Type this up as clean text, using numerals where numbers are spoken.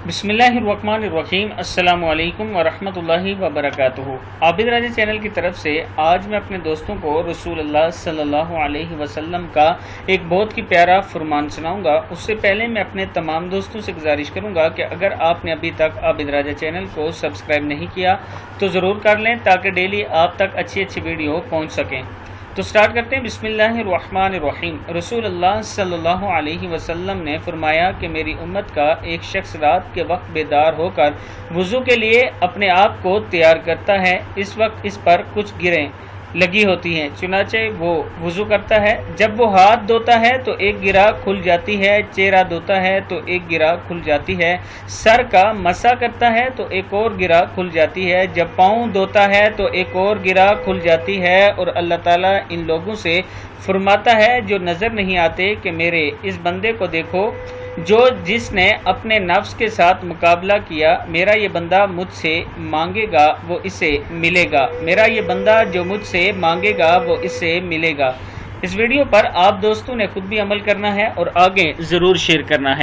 बिस्मिल्लाहिर्रहमानिर्रहीम अस्सलामु अलैकुम वरहमतुल्लाहि वबरकातुहू। आबिद्राजा चैनल की तरफ से आज मैं अपने दोस्तों को रसूलुल्लाह सल्लल्लाहु अलैहि वसल्लम का एक बहुत ही प्यारा फरमान सुनाऊंगा। उससे पहले मैं अपने तमाम दोस्तों से गुजारिश करूंगा कि अगर आपने अभी तक आबिद्राजा चैनल को सब्सक्राइब नहीं किया तो ज़रूर कर लें ताकि डेली आप तक अच्छी अच्छी वीडियो पहुँच सकें। तो स्टार्ट करते हैं। बिस्मिल्लाहिर्रहमानिर्रहीम। रसूलुल्लाह सल्लल्लाहु अलैहि वसल्लम ने फरमाया कि मेरी उम्मत का एक शख्स रात के वक्त बेदार होकर वज़ू के लिए अपने आप को तैयार करता है। इस वक्त इस पर कुछ गिरें लगी होती हैं, चुनाचे वो वज़ू करता है। जब वो हाथ धोता है तो एक गिरा खुल जाती है, चेहरा धोता है तो एक गिरा खुल जाती है, सर का मसा करता है तो एक और गिरा खुल जाती है, जब पाँव धोता है तो एक और गिरा खुल जाती है। और अल्लाह ताला इन लोगों से फरमाता है जो नज़र नहीं आते कि मेरे इस बंदे को देखो, जो जिसने अपने नफ्स के साथ मुकाबला किया, मेरा ये बंदा मुझसे मांगेगा वो इसे मिलेगा, मेरा ये बंदा जो मुझसे मांगेगा वो इससे मिलेगा। इस वीडियो पर आप दोस्तों ने खुद भी अमल करना है और आगे ज़रूर शेयर करना है।